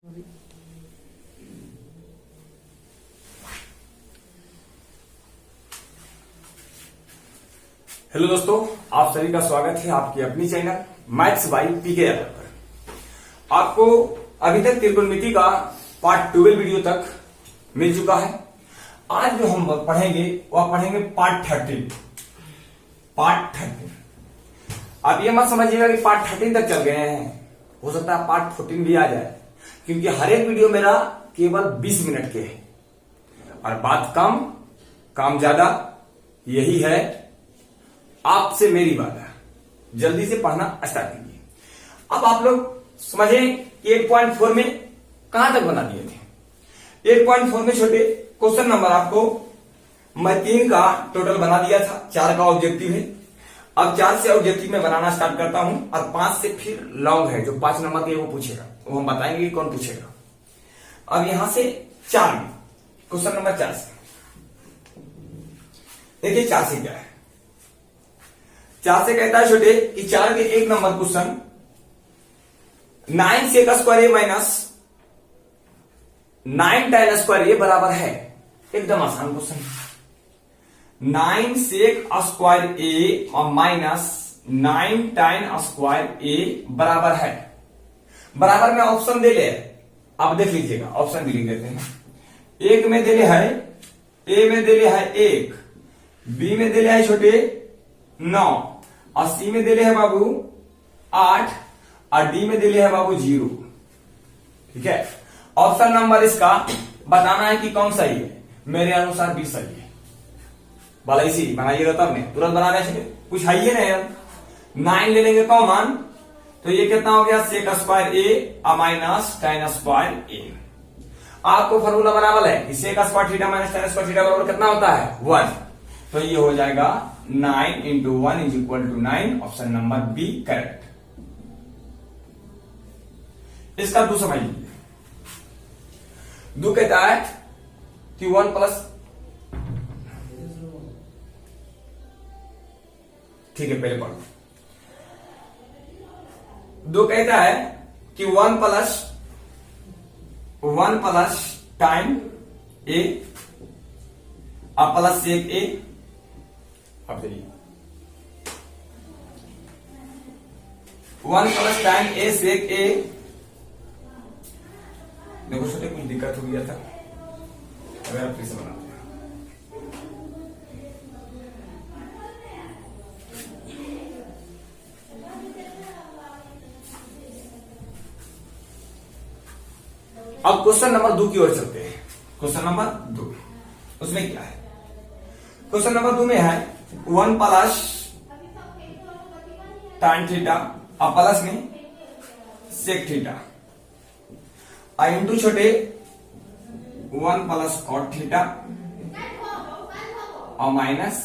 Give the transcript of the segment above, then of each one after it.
Hello दोस्तों, आप सभी का स्वागत है आपकी अपनी चैनल मैथ्स बाय पीके यादव पर। आपको अभी तक त्रिकोणमिति का पार्ट 12 वीडियो तक मिल चुका है। आज जो हम पढ़ेंगे वह पढ़ेंगे पार्ट 13। आप ये मत समझिएगा कि पार्ट 13 तक चल गए हैं, हो सकता है पार्ट 14 भी आ जाए, क्योंकि हर एक वीडियो मेरा केवल 20 मिनट के है और बात कम काम ज्यादा, यही है आपसे मेरी बात है। जल्दी से पढ़ना स्टार्ट कीजिए। अब आप लोग समझें कि 8.4 में कहां तक बना दिए थे। 8.4 में छोटे क्वेश्चन नंबर आपको मैं 3 का टोटल बना दिया था, 4 का ऑब्जेक्टिव है। अब 4 से ऑब्जेक्टिव में बनाना स्टार्ट करता हूं और 5 से फिर लॉन्ग है, जो 5 नंबर के वो पूछेगा, वो हम बताएंगे कि कौन पूछेगा। अब यहां से 4 में क्वेश्चन नंबर 4 से देखिए 4 से क्या है। 4 से कहता है छोटे कि 4 के 1 number question 9 sec square a minus 9 tan square ए बराबर है। एकदम आसान क्वेश्चन। 9 सेक स्क्वायर ए और माइनस 9 tan स्क्वायर ए बराबर है। बराबर में ऑप्शन दे ले, आप देख लीजिएगा, ऑप्शन भी लिख देते हैं। एक में दे ले है, ए में दे ले है 1, बी में दे ले है छोटे 9 और सी में दे ले है बाबू 8 और डी में दे ले है बाबू 0। ठीक है, ऑप्शन नंबर इसका बताना है कि कौन सही है। मेरे अनुसार बी सही है। भला इसी बनाइएगा तब नहीं, तुरंत बना रहे कुछ है ही नहीं। 9 ले लेंगे कॉमन, तो ये कितना हो गया sec square a minus tan square a. आपको फॉर्मूला बनावल है कि sec square theta minus tan square theta बराबर कितना होता है 1, तो ये हो जाएगा 9 into 1 is equal to 9। Option number B correct. इसका 2 समझ लीजिए। 2 कहता है कि 1 प्लस, ठीक है पहले पढ़ो। 2 कहता है कि 1 प्लस टाइम ए और प्लस सेक ए। अब चलिए 1 प्लस टाइम ए सेक ए। देखो छोटे कुछ दिक्कत हो गया था, अगर आप फिर से बनाते हैं। अब क्वेश्चन नंबर 2 की ओर चलते हैं। क्वेश्चन नंबर 2, उसमें क्या है? क्वेश्चन नंबर 2 में है 1 प्लस tan थीटा और प्लस में सेक थीटा और इंटू छोटे 1 प्लस कॉट थीटा और minus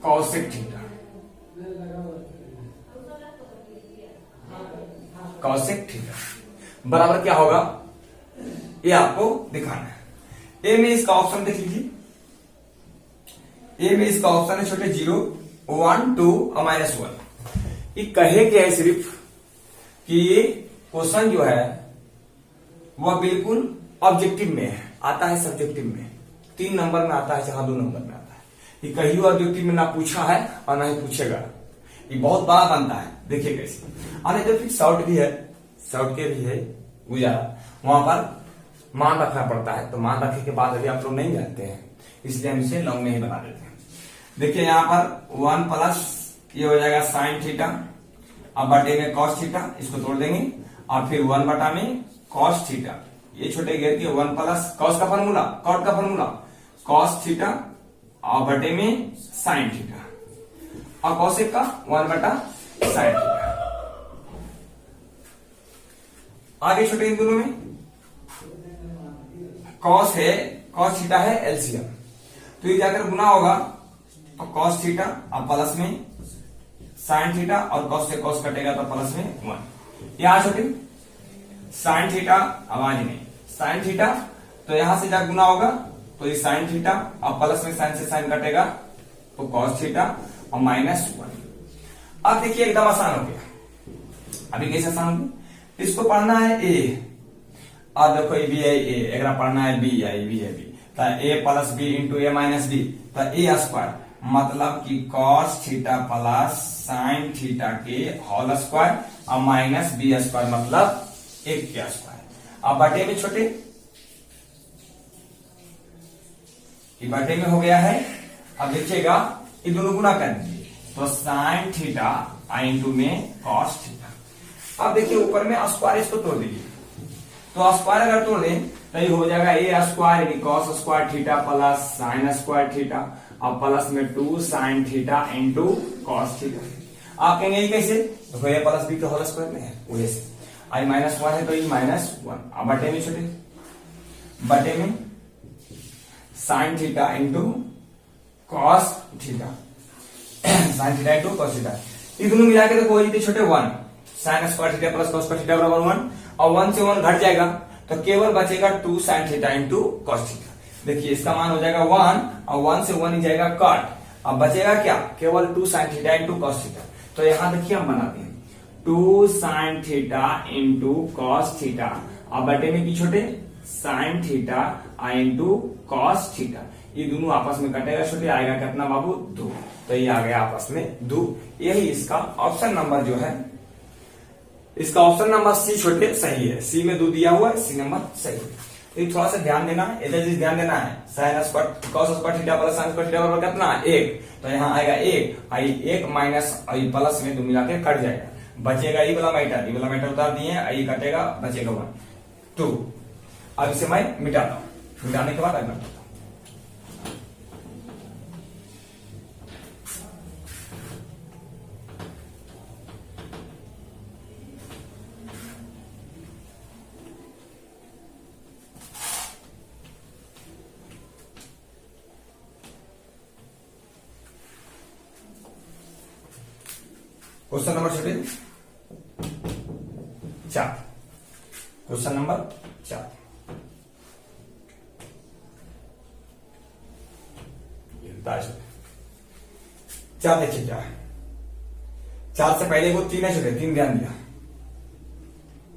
cosec theta. Cosec theta बराबर क्या होगा, ये आपको दिखाना है। ए में इसका ऑप्शन देख लीजिए। ए में इसका ऑप्शन है छोटे 0, 1, 2 और -1। ये कहे क्या है सिर्फ कि ये क्वेश्चन जो है वह बिल्कुल ऑब्जेक्टिव में है, आता है सब्जेक्टिव में। 3 नंबर में आता है, जहां 2 नंबर में आता है। ये कहीं ऑब्जेक्टिव में ना पूछा है और ना ही पूछेगा। ये बहुत बड़ा बनता है, देखिए कैसे। अरे तो फिर शॉर्ट भी है, शॉर्ट के भी है गुजारा, वहां पर मान रखना पड़ता है। तो मान रखने के बाद अभी आप लोग नहीं जानते हैं, इसलिए हम इसे लॉन्ग में ही बना देते हैं। देखिए यहां पर 1 प्लस ये हो जाएगा साइन थीटा और बटे में कॉस थीटा, इसको तोड़ देंगे और फिर 1 बटा में कॉस थीटा। ये छोटे घेर के 1 प्लस कॉस का फॉर्मूला, कॉट का फॉर्मूला कॉस थीटा और बटे में साइन थीटा और कॉसेक का 1 बटा साइन थीटा। आगे छोटे इन दोनों में कॉस है, कॉस थीटा है एलसीएम, तो ये जाकर गुना होगा तो कॉस थीटा और प्लस में साइन थीटा और कॉस से कॉस कटेगा तो प्लस में 1। यहां छोटे साइन थीटा, आवाज नहीं, साइन थीटा, तो यहां से जब गुना होगा तो ये साइन थीटा और प्लस में साइन से साइन कटेगा तो कॉस थीटा और -1। अब देखिए एकदम आसान हो गया। अभी कैसे आसान हो गया? इसको पढ़ना है ए, और देखो ये भी है ए, एक पढ़ना है बी, है बी है बी, तो ए plus B into A minus B, तो ए स्क्वायर मतलब कि cos theta plus sine theta के होल स्क्वायर और माइनस बी स्क्वायर मतलब एक के स्क्वायर। अब बटे में छोटे, ये बटे में हो गया है। अब देखिएगा ये दोनों गुना कर दीजिए, तो साइन थीटा इंटू में कॉस थीटा। अब देखिए ऊपर में स्क्वायर, इसको तोड़ दीजिए, तो स्क्वायर अगर तोड़ दें तो ये हो जाएगा ए स्क्वायर यानी cos square theta plus sine square theta और प्लस में 2 sine theta into cos theta. आप कहेंगे कैसे, देखो ए प्लस बी के होल स्क्वायर में है वैसे, आई माइनस 1 है तो ये -1। अब बटे में छोटे, बटे में sine theta into cos theta, sine theta into cos theta, ये दोनों मिला के देखो ये छोटे 1 sine square theta plus cos theta बराबर 1, और 1 से 1 घट जाएगा तो केवल बचेगा 2 sine theta into cos theta. देखिए इसका मान हो जाएगा 1 और 1 से 1 ही जाएगा कट, अब बचेगा क्या, केवल 2 sine theta into cos theta. तो यहां देखिए हम बनाते हैं 2 sine theta into cos theta, अब बटे में की छोटे sine theta into cos theta, ये दोनों आपस में कटेगा छोटे, आएगा कितना बाबू 2, तो ये आ गया आपस में 2। यही इसका ऑप्शन नंबर जो है, इसका ऑप्शन नंबर सी छोटे सही है, सी में 2 दिया हुआ है, सी नंबर सही है। तो थोड़ा सा ध्यान देना है, इधर चीज ध्यान देना है, sine square cos square theta plus sine square theta बराबर कितना 1, तो यहाँ आएगा 1 आई 1 माइनस आई प्लस में 2 मिला के कट जाएगा, बचेगा ये वाला मीटर उतार दिए, आई कटेगा बचेगा 1 2। अब इसे मैं मिटाता हूं, मिटाने के बाद अगला बताता हूं। क्वेश्चन नंबर छोटे 4, क्वेश्चन नंबर 4, चार देखिए क्या है, 4 से पहले वो 3 है छोटे, 3 ध्यान दिया।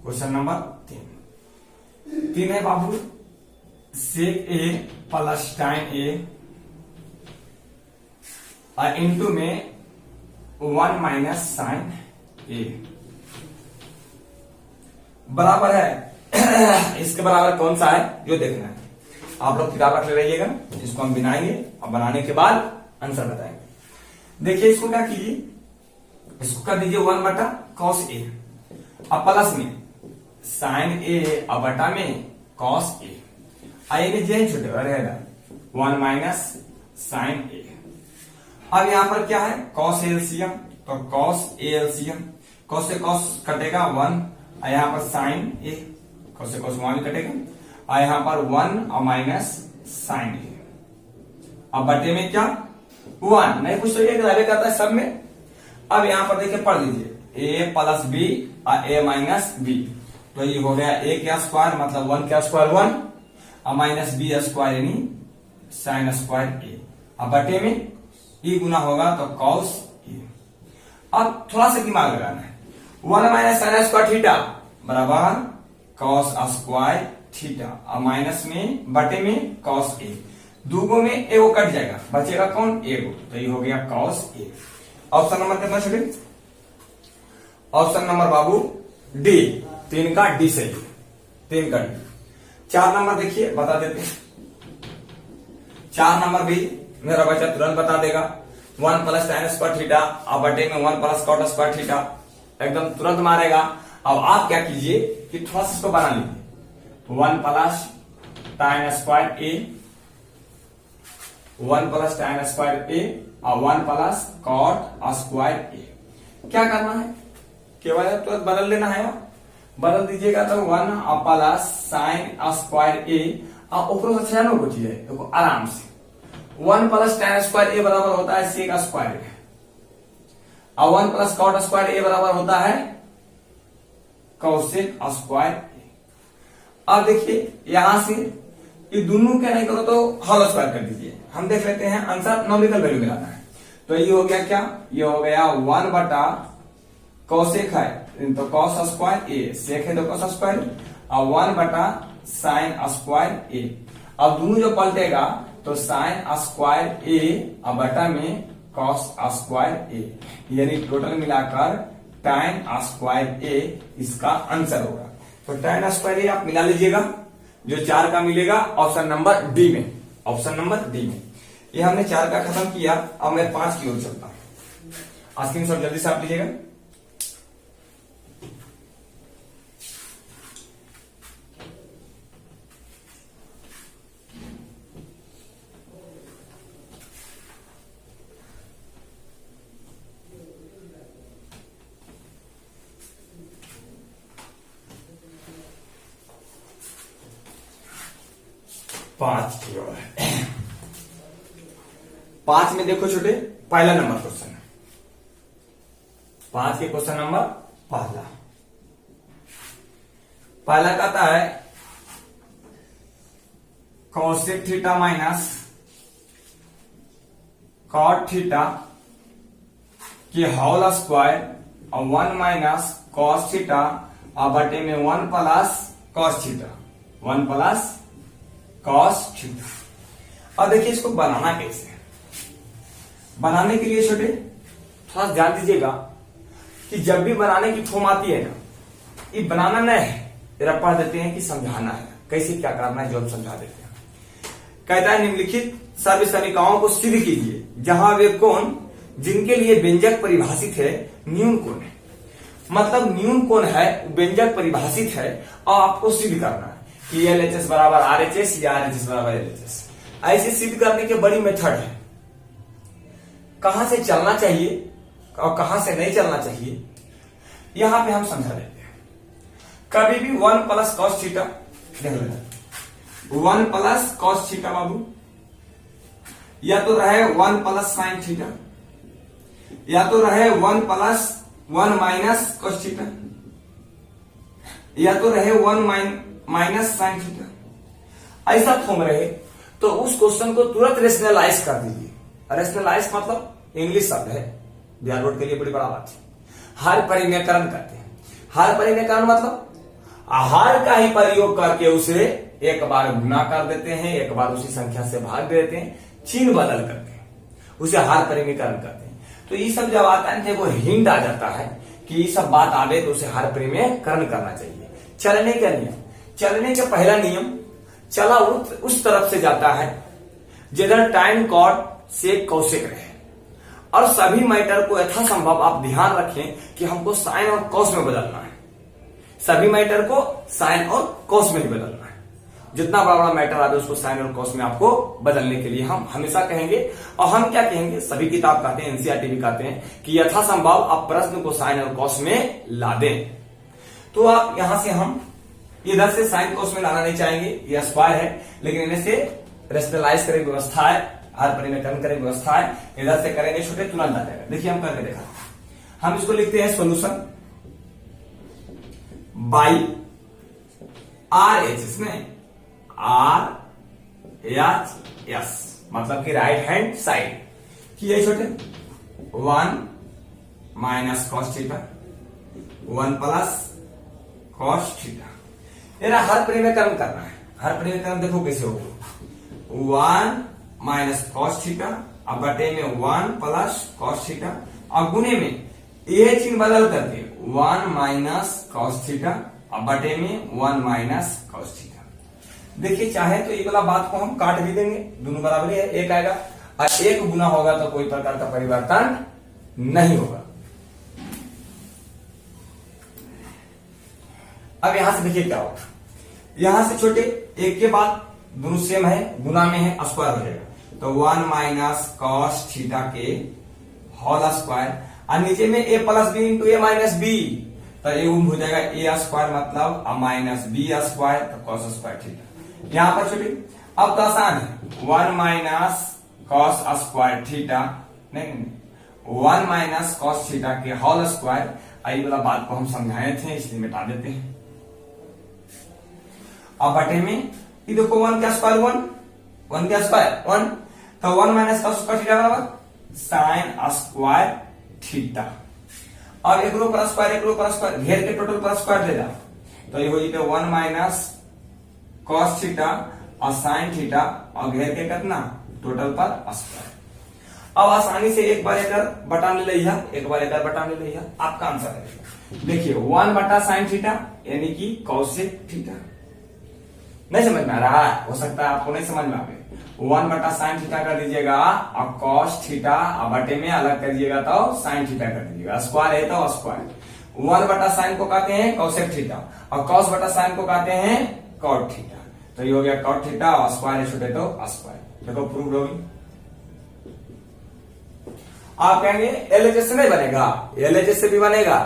क्वेश्चन नंबर 3 है बाबू, सेक ए प्लस टाइन ए इंटू में 1 माइनस साइन ए बराबर है इसके बराबर कौन सा है जो देखना है। आप लोग किताब रख ले रहिएगा, इसको हम बनाएंगे और बनाने के बाद आंसर बताएंगे। देखिए इसको क्या कीजिए, इसको कर दीजिए 1 बटा कॉस ए, अब प्लस में साइन ए और बटा में कॉस ए, आइए जे छोटे रहेगा 1 माइनस साइन ए। अब यहां पर क्या है कॉस एलसीएम, तो कॉस ए एलसीएम, कॉस से कॉस कटेगा 1, और यहां पर साइन ए, कॉस से कॉस 1 कटेगा, और यहां पर 1 और माइनस साइन ए। अब बटे में क्या 1 नहीं कुछ तो ये करता है सब में। अब यहां पर देखिए पढ़ लीजिए ए प्लस बी और ए माइनस बी, तो ये हो गया ए का स्क्वायर मतलब 1 का स्क्वायर 1 और माइनस बी स्क्वायर यानी साइन स्क्वायर ए। अब बटे में ई गुना होगा तो कॉस ए। अब थोड़ा सा दिमाग लगाना है, 1 माइनस साइन स्क्वायर थीटा बराबर कॉस स्क्वायर थीटा और माइनस में बटे में कॉस ए, दूगो में ए वो कट जाएगा, बचेगा कौन ए को, तो ये हो गया कॉस ए। ऑप्शन नंबर कितना छोटे, ऑप्शन नंबर बाबू डी, 3 का डी सही, 3 का डी। 4 नंबर देखिए बता देते हैं, 4 नंबर भी मेरा बच्चा तुरंत बता देगा, 1 प्लस साइन स्क्वायर थीटा और बटे में 1 प्लस कॉट स्क्वायर थीटा, एकदम तुरंत मारेगा। अब आप क्या कीजिए कि थोड़ा सा इसको बना लीजिए, 1 प्लस साइन स्क्वायर ए, 1 प्लस साइन स्क्वायर ए और 1 प्लस कॉट स्क्वायर ए। क्या करना है, केवल तो बदल देना है, बदल दीजिएगा तो 1 प्लस साइन स्क्वायर ए और ऊपर से छानो को चीज है, देखो आराम से 1 प्लस tan स्क्वायर ए बराबर होता है सेक स्क्वायर ए, और 1 प्लस कॉट स्क्वायर ए बराबर होता है कॉसेक स्क्वायर ए। अब देखिए यहां से ये दोनों क्या नहीं करो तो होल स्क्वायर कर दीजिए, हम देख लेते हैं आंसर नॉमिकल वैल्यू मिलाना है। तो ये हो गया क्या, ये हो गया 1 बटा कॉसेक है तो कॉस स्क्वायर ए, सेक है तो कॉस स्क्वायर और 1 बटा साइन स्क्वायर ए। अब दोनों जो पलटेगा तो साइन स्क्वायर ए और बटा में कॉस स्क्वायर ए, यानी टोटल मिलाकर tan स्क्वायर ए इसका आंसर होगा। तो tan स्क्वायर ए आप मिला लीजिएगा, जो 4 का मिलेगा ऑप्शन नंबर डी में, ऑप्शन नंबर डी में। ये हमने 4 का खत्म किया, अब मैं 5 की ओर चलता हूं। स्क्रीनशॉट जल्दी से आप लीजिएगा। पांच की ओर 5 में देखो छोटे, पहला नंबर क्वेश्चन है 5 के क्वेश्चन नंबर पहला कहता है cosec theta minus cot theta के होल स्क्वायर और 1 माइनस कॉस थीटा और बटे में 1 plus cos theta, 1 plus cos theta. अब देखिए इसको बनाना कैसे है। बनाने के लिए छोटे थोड़ा ध्यान दीजिएगा कि जब भी बनाने की फॉर्म आती है ना, ये बनाना नहीं है, रपा देते हैं कि समझाना है, कैसे क्या करना है जो हम समझा देते हैं। कहता है निम्नलिखित सभी समीकरणों को सिद्ध कीजिए जहां वे कोण जिनके लिए व्यंजक परिभाषित है न्यून कोण है। मतलब न्यून कोण है, व्यंजक परिभाषित है और आपको सिद्ध करना है कि LHS बराबर RHS या RHS बराबर LHS। ऐसे सिद्ध करने के बड़ी मेथड है। कहां से चलना चाहिए और कहां से नहीं चलना चाहिए यहां पे हम समझा देते हैं। कभी भी 1 प्लस कॉस थीटा, देख लेना 1 प्लस कॉस थीटा बाबू, या तो रहे 1 प्लस साइन थीटा, या तो रहे 1 प्लस 1 माइनस कॉस थीटा, या तो रहे 1 माइनस साइन थीटा। ऐसा फॉर्म रहे तो उस क्वेश्चन को तुरंत रेशनलाइज कर दीजिए। रेशनलाइज मतलब इंग्लिश शब्द है, बिहार बोर्ड के लिए बड़ी बड़ा बात है। हर परिमेयकरण करते हैं। हर परिमेयकरण मतलब हर का ही प्रयोग करके उसे एक बार गुना कर देते हैं, एक बार उसी संख्या से भाग देते हैं, चिन्ह बदल करके उसे हर परिमेयकरण करते हैं। तो ये सब जब आता है वो हिंट आ जाता है कि ये सब बात आवे तो उसे हर परिमेयकरण करना चाहिए। चलने का नियम, चलने का पहला नियम, चला उस तरफ से जाता है जिधर टाइम कॉट से कौशिक रहे। और सभी मैटर को यथासंभव आप ध्यान रखें कि हमको साइन और कॉस में बदलना है। सभी मैटर को साइन और कॉस में ही बदलना है। जितना बड़ा बड़ा मैटर आए उसको साइन और कॉस में आपको बदलने के लिए हम हमेशा कहेंगे। और हम क्या कहेंगे, सभी किताब कहते हैं, एनसीईआरटी भी कहते हैं कि यथासंभव आप प्रश्न को साइन और कॉस में ला दें। तो आप यहां से हम इधर से साइन कॉस में लाना नहीं चाहेंगे, यह स्क्वायर है, लेकिन इन्हें से रेशनलाइज करें व्यवस्था है, हर परिमेयकरण करें व्यवस्था है, इधर से करेंगे छोटे तुरंत आ जाएगा। देखिए हम करके देखा, हम इसको लिखते हैं सोल्यूशन बाई RHS में RHS मतलब कि राइट हैंड साइड की है छोटे 1 minus cos theta 1 plus cos theta. मेरा हर परिमेयकरण करना है। हर परिमेयकरण देखो कैसे होगा, 1 माइनस कॉस थीटा अब बटे में 1 प्लस कॉस थीटा और गुने में ये चिन्ह बदल करके 1 माइनस कॉस थीटा अब बटे में 1 माइनस कॉस थीटा। देखिए चाहे तो ये वाला बात को हम काट भी देंगे, दोनों बराबरी है, एक आएगा और एक गुना होगा तो कोई प्रकार का परिवर्तन नहीं होगा। अब यहां से देखिए क्या होगा, यहां से छोटे एक के बाद दोनों सेम है, गुना में है, स्क्वायर हो जाएगा तो 1 माइनस कॉस थीटा के होल स्क्वायर और नीचे में a plus B into A minus B तो ये हो जाएगा a स्क्वायर मतलब माइनस बी स्क्वायर तो कॉस स्क्वायर थीटा। यहां पर छोटे अब तो आसान है, 1 माइनस कॉस स्क्वायर थीटा नहीं 1 माइनस कॉस थीटा के होल स्क्वायर। आई वाला बात को हम समझाए थे इसलिए मिटा देते हैं। अब बटे में ये देखो 1 का स्क्वायर 1 का स्क्वायर 1 तो 1 माइनस कॉस स्क्वायर थीटा बराबर साइन स्क्वायर थीटा। अब एक रो पर स्क्वायर घेर के टोटल पर स्क्वायर दे रहा, तो ये हो जाते 1 माइनस कॉस थीटा और साइन थीटा और घेर के कितना टोटल पर स्क्वायर। अब आसानी से एक बार एकर बटा ले लिया, एक बार एकर बटा ले लिया, आपका आंसर है। देखिए 1 बटा साइन थीटा यानी कि कॉसेक थीटा। नहीं समझ में आ रहा है? हो सकता है आपको नहीं समझ में आवे। 1 बटा साइन थीटा कर दीजिएगा और कॉस थीटा और बटे में अलग कर दीजिएगा तो साइन थीटा कर दीजिएगा। स्क्वायर है तो स्क्वायर। 1 बटा साइन को कहते हैं कॉसेक थीटा और कॉस बटा साइन को कहते हैं कॉट थीटा। तो ये हो गया कॉट थीटा और स्क्वायर है छोटे तो स्क्वायर। देखो प्रूव होगी। आप कहेंगे एलएचएस से नहीं बनेगा, एलएचएस से भी बनेगा।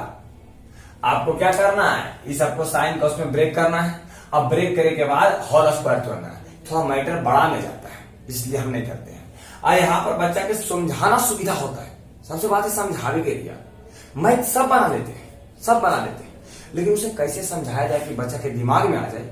आपको क्या करना है, इस सबको साइन कॉस में ब्रेक करना है। अब ब्रेक करने के बाद होल स्क्वायर तोड़ना है। थोड़ा मैटर बड़ा में जाता है इसलिए हम नहीं करते हैं। और यहाँ पर बच्चा के समझाना सुविधा होता है। सबसे बात है समझावे के लिए मैथ सब बना लेते हैं, लेकिन उसे कैसे समझाया जाए कि बच्चा के दिमाग में आ जाए,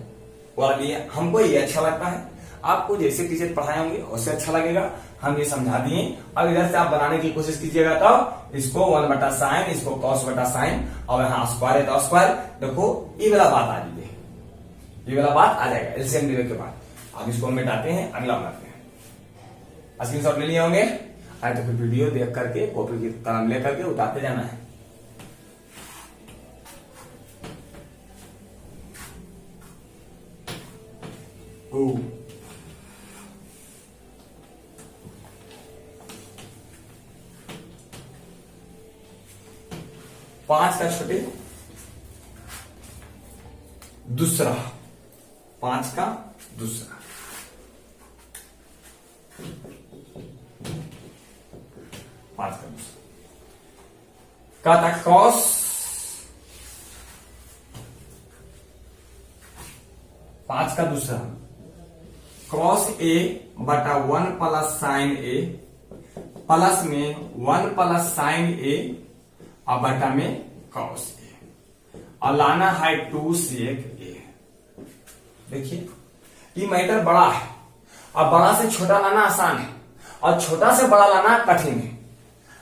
और लिए हमको ये अच्छा लगता है। आपको जैसे टीचर पढ़ाए होंगे उससे अच्छा लगेगा। हम ये समझा दिए। अब इधर से आप बनाने की कोशिश कीजिएगा तो इसको 1 बटा साइन, इसको कॉस बटा साइन और यहाँ स्क्वायर है तो स्क्वायर। देखो ये वाला बात आ जाएगी, ये वाला बात आ जाएगा एलसीएम लेने के बाद। अब इसको मिटाते हैं, अगला बनाते हैं। स्क्रीनशॉट ले लिए होंगे। आए तो फिर वीडियो देख करके कॉपी की कलम ले करके उतारते जाना है। पांच का छोटे दूसरा, 5 का दूसरा, का था कॉस 5 का दूसरा कॉस ए बटा 1 प्लस साइन ए प्लस में 1 प्लस साइन ए और बटा में कॉस ए और लाना है 2 सेक ए। देखिए ये मैटर बड़ा है और बड़ा से छोटा लाना आसान है और छोटा से बड़ा लाना कठिन है।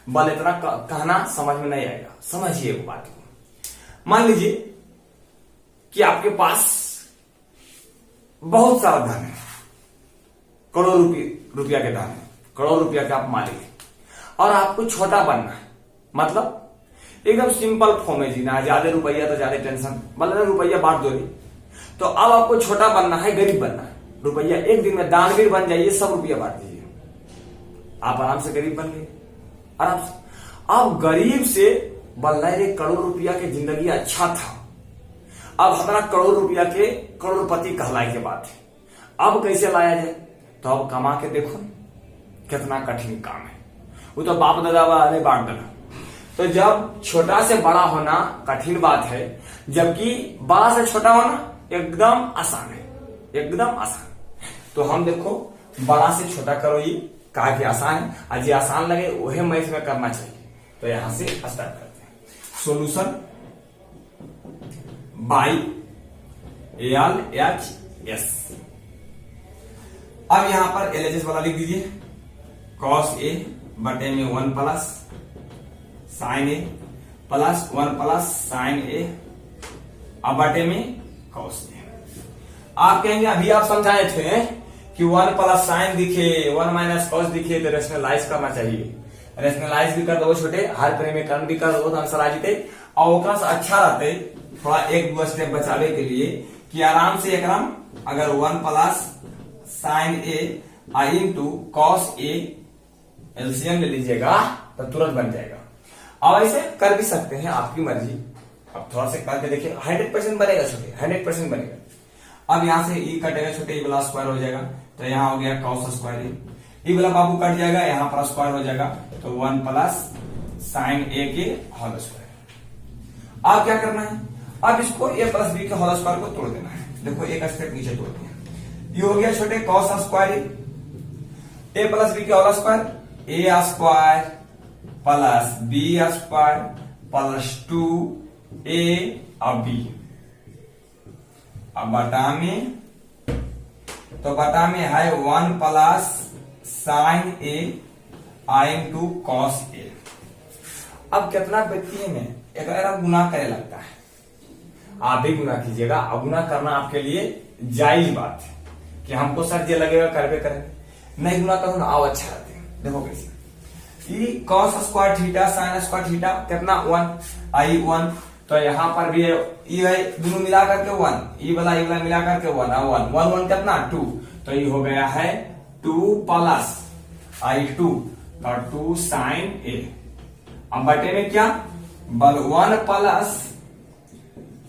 बल इतना कहना समझ में नहीं आएगा। समझिए एक बात को, मान लीजिए कि आपके पास बहुत सारा धन है, करोड़ रुपया के धन है, करोड़ रुपया के आप मालिक हैं और आपको छोटा बनना है। मतलब एकदम सिंपल फॉर्म में जीना है, ज्यादा रुपया तो ज्यादा टेंशन, मतलब रुपया बांट दो। तो अब आपको छोटा बनना है, गरीब बनना है। रुपया एक दिन में दानवीर बन जाइए, सब रुपया बांट दीजिए, आप आराम से गरीब बन गए, आराम से। अब गरीब से बन रहे करोड़ रुपया के जिंदगी अच्छा था, अब हमारा करोड़ रुपया के करोड़पति कहलाए के बात है। अब कैसे लाया जाए, तो अब कमा के देखो कितना कठिन काम है। वो तो बाप दादा वाले बांट देना। तो जब छोटा से बड़ा होना कठिन बात है, जबकि बड़ा से छोटा होना एकदम आसान है, एकदम आसान। तो हम देखो बड़ा से छोटा करो, ये कहा कि आसान है, आज ये आसान लगे वही मैथ में करना चाहिए। तो यहां से स्टार्ट करते हैं। Solution by LHS। अब यहां पर LHS वाला लिख दीजिए, cos A बटे में 1 प्लस साइन ए प्लस 1 प्लस साइन ए अब बटे में cos A। आप कहेंगे अभी आप समझाए थे कि 1 प्लस साइन दिखे 1 माइनस कॉस दिखे तो रेशनलाइज करना चाहिए। रेशनलाइज भी कर दो छोटे, हर परिमीकरण भी कर दो तो आंसर आ जाते। और ओकरा से अच्छा रहते थोड़ा एक दो स्टेप बचावे के लिए कि आराम से एकराम अगर 1 plus sign A I into cos A LCM ले लीजिएगा तो तुरंत बन जाएगा। अब ऐसे कर भी सकते हैं, आपकी मर्जी। अब थोड़ा सा करके देखिए, 100% बनेगा छोटे, 100% बनेगा। अब यहां से ई कटेगा छोटे, ई वाला स्क्वायर हो जाएगा तो यहाँ हो गया कॉस स्क्वायर ई वाला बाबू कट जाएगा, यहाँ पर स्क्वायर हो जाएगा तो 1 प्लस साइन ए के होल स्क्वायर। अब क्या करना है, अब इसको ए प्लस बी के होल स्क्वायर को तोड़ देना है। देखो एक स्टेप नीचे तोड़ दिया, ये हो गया छोटे cos square a plus b के whole square, a square plus b square plus 2a और b। अब बटा में, तो बटा में है 1 plus sign A I into cos A. अब कितना व्यक्ति है में अगर आप गुना करे लगता है, आप भी गुना कीजिएगा। अब गुना करना आपके लिए जायज बात है कि हमको सर जे लगेगा करबे करेंगे, नहीं गुना करो ना, आओ अच्छा रहते हैं। देखो कैसे ये cos square theta sin square theta कितना 1 आई 1, तो यहाँ पर भी ये है दोनों मिला करके 1, ये वाला मिला करके 1 1 1 कितना 2, तो ये हो गया है 2 प्लस आई 2 और 2 साइन ए। अब बटे में क्या 1 प्लस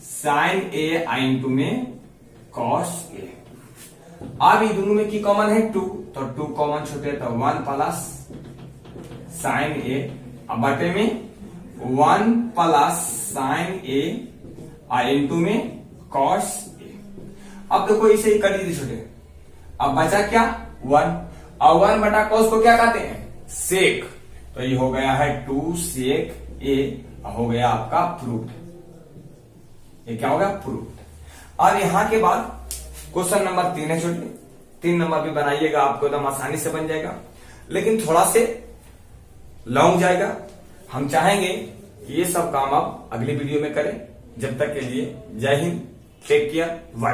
साइन ए आई इंटू में कॉस ए। अब ये दोनों में की कॉमन है 2, तो 2 कॉमन छूटे तो 1 प्लस साइन ए। अब बटे में 1 प्लस साइन ए आई इंटू में कॉस ए। अब देखो इसे ही कर लीजिए छोटे, अब बचा क्या 1, और 1 बटा कॉस को क्या कहते हैं सेक, तो ये हो गया है 2 सेक ए, हो गया आपका प्रूफ। ये क्या हो गया प्रूफ। और यहां के बाद क्वेश्चन नंबर 3 है छोटे, 3 नंबर भी बनाइएगा, आपको एकदम आसानी से बन जाएगा, लेकिन थोड़ा से लॉन्ग जाएगा। हम चाहेंगे ये सब काम आप अगली वीडियो में करें। जब तक के लिए जय हिंद, टेक केयर, बाय।